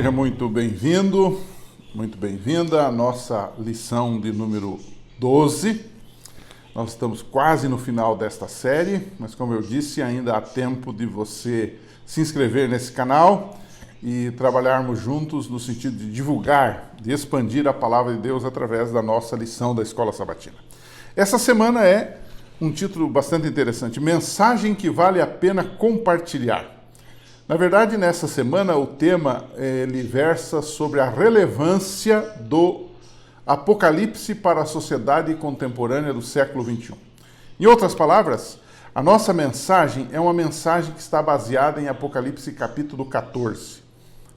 Seja muito bem-vindo, muito bem-vinda à nossa lição de número 12. Nós estamos quase no final desta série, mas como eu disse, ainda há tempo de você se inscrever nesse canal e trabalharmos juntos no sentido de divulgar, de expandir a palavra de Deus através da nossa lição da Escola Sabatina. Essa semana é um título bastante interessante, Mensagem que vale a pena compartilhar. Na verdade, nessa semana, o tema ele versa sobre a relevância do Apocalipse para a sociedade contemporânea do século XXI. Em outras palavras, a nossa mensagem é uma mensagem que está baseada em Apocalipse capítulo 14.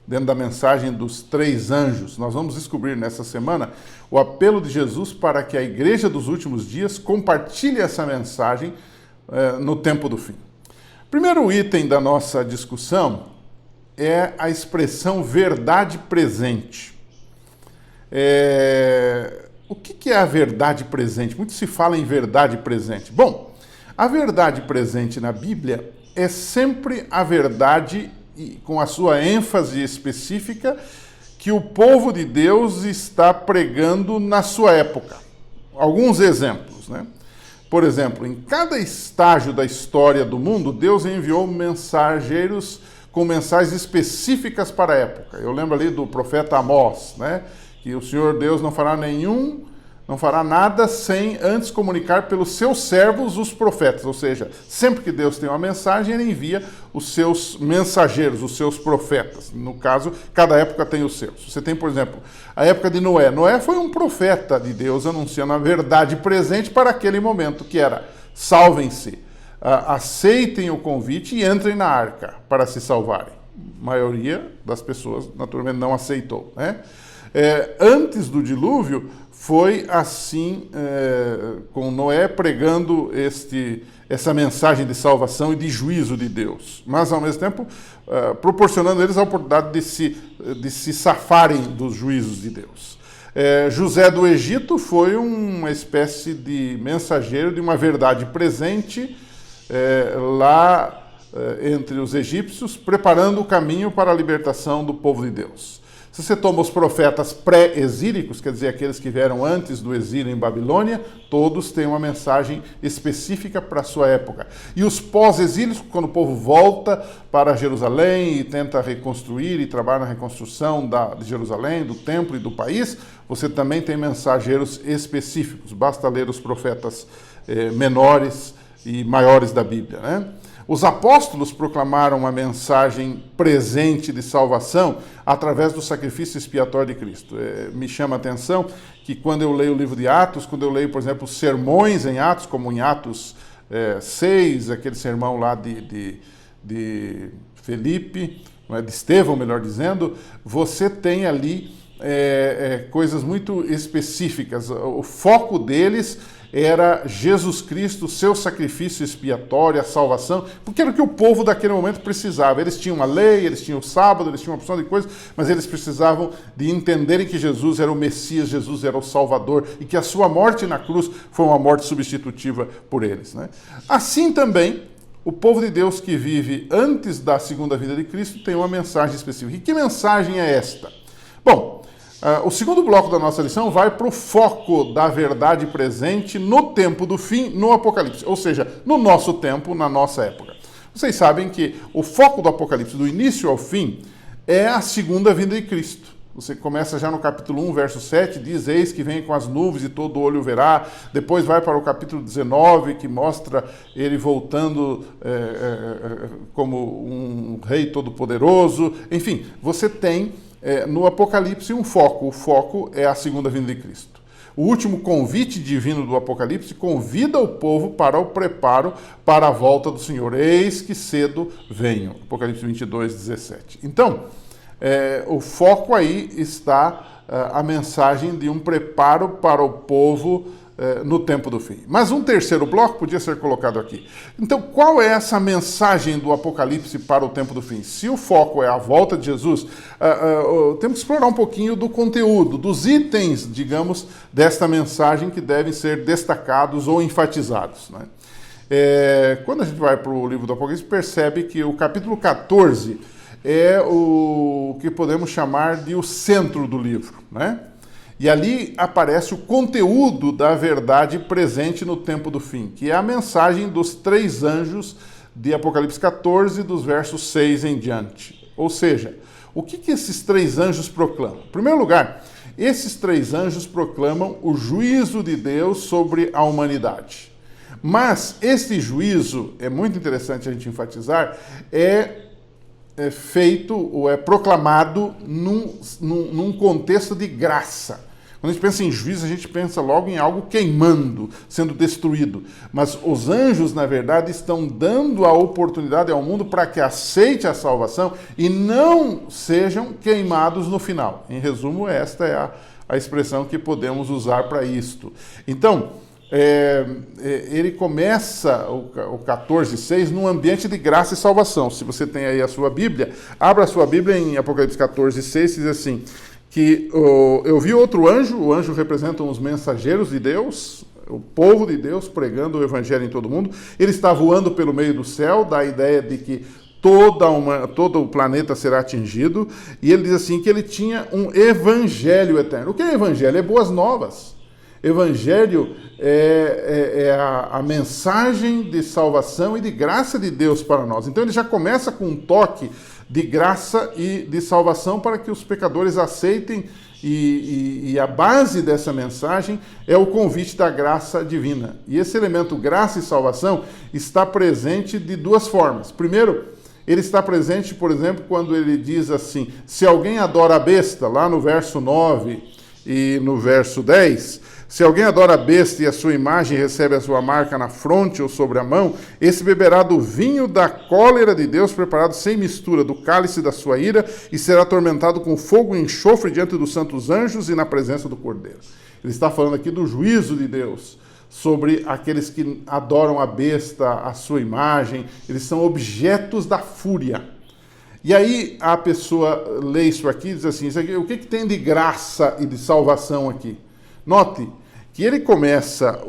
Dentro da mensagem dos 3 anjos, nós vamos descobrir nessa semana o apelo de Jesus para que a igreja dos últimos dias compartilhe essa mensagem no tempo do fim. Primeiro item da nossa discussão é a expressão verdade presente. O que é a verdade presente? Muito se fala em verdade presente. Bom, a verdade presente na Bíblia é sempre a verdade, com a sua ênfase específica, que o povo de Deus está pregando na sua época. Alguns exemplos, né? Por exemplo, em cada estágio da história do mundo, Deus enviou mensageiros com mensagens específicas para a época. Eu lembro ali do profeta Amós, né? Que o Senhor Deus não fará nada sem antes comunicar pelos seus servos, os profetas. Ou seja, sempre que Deus tem uma mensagem, ele envia os seus mensageiros, os seus profetas. No caso, cada época tem os seus. Você tem, por exemplo, a época de Noé. Noé foi um profeta de Deus anunciando a verdade presente para aquele momento, que era: salvem-se, aceitem o convite e entrem na arca para se salvarem. A maioria das pessoas, naturalmente, não aceitou, né? Antes do dilúvio, foi assim com Noé pregando essa mensagem de salvação e de juízo de Deus, mas ao mesmo tempo proporcionando eles a oportunidade de se safarem dos juízos de Deus. José do Egito foi uma espécie de mensageiro de uma verdade presente lá entre os egípcios, preparando o caminho para a libertação do povo de Deus. Se você toma os profetas pré-exílicos, quer dizer, aqueles que vieram antes do exílio em Babilônia, todos têm uma mensagem específica para a sua época. E os pós-exílicos, quando o povo volta para Jerusalém e tenta reconstruir e trabalha na reconstrução de Jerusalém, do templo e do país, você também tem mensageiros específicos. Basta ler os profetas menores e maiores da Bíblia, né? Os apóstolos proclamaram uma mensagem presente de salvação através do sacrifício expiatório de Cristo. Me chama a atenção que quando eu leio o livro de Atos, quando eu leio, por exemplo, sermões em Atos, como em Atos 6, aquele sermão lá de Felipe, de Estevão, melhor dizendo, você tem ali coisas muito específicas. O foco deles era Jesus Cristo, seu sacrifício expiatório, a salvação, porque era o que o povo daquele momento precisava. Eles tinham uma lei, eles tinham o sábado, eles tinham uma opção de coisas, mas eles precisavam de entenderem que Jesus era o Messias, Jesus era o Salvador, e que a sua morte na cruz foi uma morte substitutiva por eles, né? Assim também, o povo de Deus que vive antes da segunda vinda de Cristo tem uma mensagem específica. E que mensagem é esta? Bom, o segundo bloco da nossa lição vai para o foco da verdade presente no tempo do fim, no Apocalipse, ou seja, no nosso tempo, na nossa época. Vocês sabem que o foco do Apocalipse, do início ao fim, é a segunda vinda de Cristo. Você começa já no capítulo 1, verso 7, diz: eis que vem com as nuvens e todo olho verá. Depois vai para o capítulo 19, que mostra ele voltando como um rei todo-poderoso. Enfim, você tem no Apocalipse um foco. O foco é a segunda vinda de Cristo. O último convite divino do Apocalipse convida o povo para o preparo para a volta do Senhor. Eis que cedo venho. Apocalipse 22, 17. Então, o foco aí está a mensagem de um preparo para o povo no tempo do fim. Mas um terceiro bloco podia ser colocado aqui. Então, qual é essa mensagem do Apocalipse para o tempo do fim? Se o foco é a volta de Jesus, temos que explorar um pouquinho do conteúdo, dos itens, digamos, desta mensagem que devem ser destacados ou enfatizados, né? Quando a gente vai para o livro do Apocalipse, percebe que o capítulo 14 é o que podemos chamar de o centro do livro, né? E ali aparece o conteúdo da verdade presente no tempo do fim, que é a mensagem dos 3 anjos de Apocalipse 14, dos versos 6 em diante. Ou seja, o que esses 3 anjos proclamam? Em primeiro lugar, esses 3 anjos proclamam o juízo de Deus sobre a humanidade. Mas esse juízo, é muito interessante a gente enfatizar, é feito ou é proclamado num contexto de graça. Quando a gente pensa em juízo, a gente pensa logo em algo queimando, sendo destruído. Mas os anjos, na verdade, estão dando a oportunidade ao mundo para que aceite a salvação e não sejam queimados no final. Em resumo, esta é a expressão que podemos usar para isto. Então, ele começa o 14:6 num ambiente de graça e salvação. Se você tem aí a sua Bíblia, abra a sua Bíblia em Apocalipse 14:6, diz assim, que eu vi outro anjo, o anjo representa os mensageiros de Deus, o povo de Deus pregando o evangelho em todo mundo. Ele está voando pelo meio do céu, dá a ideia de que todo o planeta será atingido, e ele diz assim que ele tinha um evangelho eterno. O que é evangelho? É boas novas. Evangelho é a mensagem de salvação e de graça de Deus para nós. Então ele já começa com um toque de graça e de salvação para que os pecadores aceitem, e a base dessa mensagem é o convite da graça divina. E esse elemento graça e salvação está presente de 2 formas. Primeiro, ele está presente, por exemplo, quando ele diz assim, se alguém adora a besta, lá no verso 9 e no verso 10, se alguém adora a besta e a sua imagem recebe a sua marca na fronte ou sobre a mão, esse beberá do vinho da cólera de Deus, preparado sem mistura, do cálice da sua ira, e será atormentado com fogo e enxofre diante dos santos anjos e na presença do Cordeiro. Ele está falando aqui do juízo de Deus sobre aqueles que adoram a besta, a sua imagem. Eles são objetos da fúria. E aí a pessoa lê isso aqui e diz assim, o que tem de graça e de salvação aqui? Note que ele começa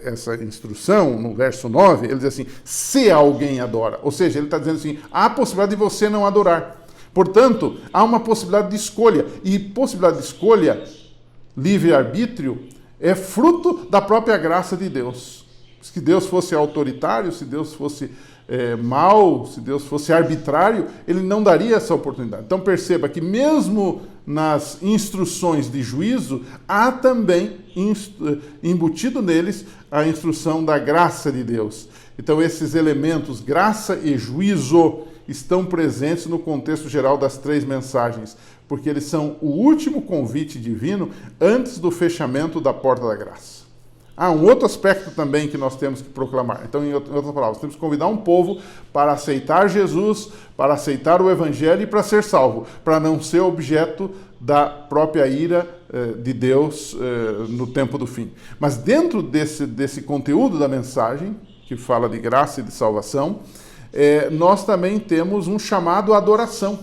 essa instrução, no verso 9, ele diz assim, se alguém adora. Ou seja, ele está dizendo assim, há a possibilidade de você não adorar. Portanto, há uma possibilidade de escolha. E possibilidade de escolha, livre-arbítrio, é fruto da própria graça de Deus. Se Deus fosse autoritário, se Deus fosse mau, se Deus fosse arbitrário, ele não daria essa oportunidade. Então perceba que mesmo nas instruções de juízo, há também embutido neles a instrução da graça de Deus. Então esses elementos, graça e juízo, estão presentes no contexto geral das 3 mensagens, porque eles são o último convite divino antes do fechamento da porta da graça. Há um outro aspecto também que nós temos que proclamar. Então, em outras palavras, temos que convidar um povo para aceitar Jesus, para aceitar o Evangelho e para ser salvo, para não ser objeto da própria ira de Deus no tempo do fim. Mas dentro desse conteúdo da mensagem, que fala de graça e de salvação, nós também temos um chamado à adoração.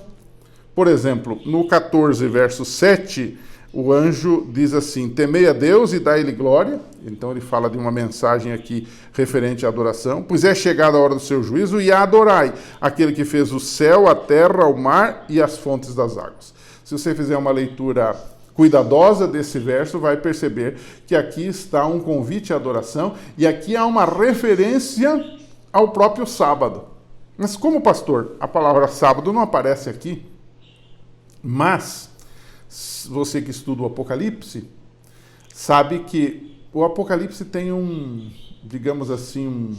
Por exemplo, no 14, verso 7, o anjo diz assim, temei a Deus e dai-lhe glória. Então ele fala de uma mensagem aqui referente à adoração. Pois é chegada a hora do seu juízo e adorai aquele que fez o céu, a terra, o mar e as fontes das águas. Se você fizer uma leitura cuidadosa desse verso, vai perceber que aqui está um convite à adoração e aqui há uma referência ao próprio sábado. Mas como pastor, a palavra sábado não aparece aqui, mas você que estuda o Apocalipse sabe que o Apocalipse tem digamos assim,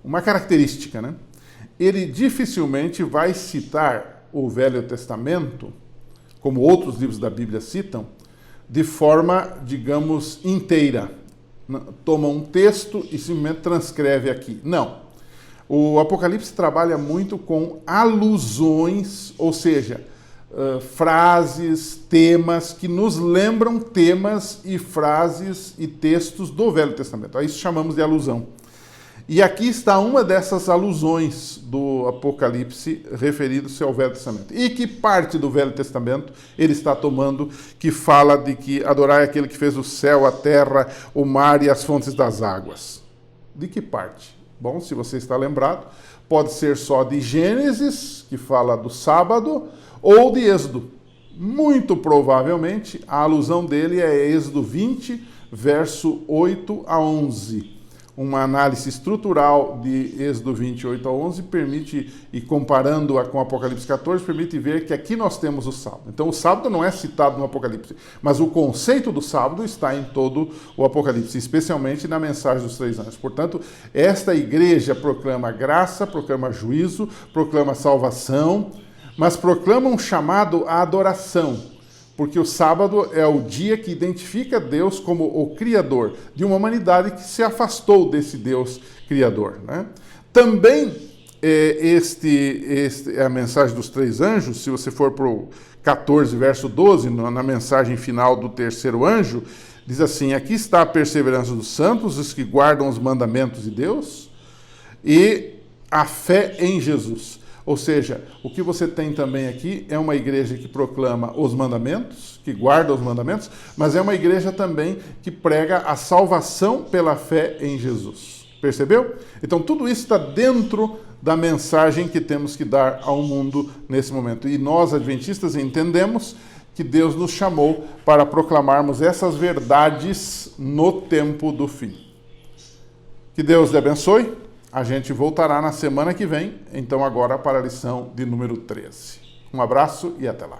uma característica, né? Ele dificilmente vai citar o Velho Testamento, como outros livros da Bíblia citam, de forma, digamos, inteira. Toma um texto e simplesmente transcreve aqui. Não. O Apocalipse trabalha muito com alusões, ou seja, frases, temas que nos lembram temas e frases e textos do Velho Testamento. A isso chamamos de alusão. E aqui está uma dessas alusões do Apocalipse referido-se ao Velho Testamento. E que parte do Velho Testamento ele está tomando que fala de que adorai aquele que fez o céu, a terra, o mar e as fontes das águas? De que parte? Bom, se você está lembrado, pode ser só de Gênesis, que fala do sábado, ou de Êxodo. Muito provavelmente, a alusão dele é Êxodo 20, verso 8 a 11. Uma análise estrutural de Êxodo 28 a 11 permite, e comparando-a com Apocalipse 14, permite ver que aqui nós temos o sábado. Então o sábado não é citado no Apocalipse, mas o conceito do sábado está em todo o Apocalipse, especialmente na mensagem dos 3 anjos. Portanto, esta igreja proclama graça, proclama juízo, proclama salvação, mas proclama um chamado à adoração. Porque o sábado é o dia que identifica Deus como o Criador de uma humanidade que se afastou desse Deus Criador, né? Também, a mensagem dos 3 anjos, se você for para o 14, verso 12, na mensagem final do terceiro anjo, diz assim: aqui está a perseverança dos santos, os que guardam os mandamentos de Deus, e a fé em Jesus. Ou seja, o que você tem também aqui é uma igreja que proclama os mandamentos, que guarda os mandamentos, mas é uma igreja também que prega a salvação pela fé em Jesus. Percebeu? Então tudo isso está dentro da mensagem que temos que dar ao mundo nesse momento. E nós, adventistas, entendemos que Deus nos chamou para proclamarmos essas verdades no tempo do fim. Que Deus lhe abençoe. A gente voltará na semana que vem, então agora para a lição de número 13. Um abraço e até lá.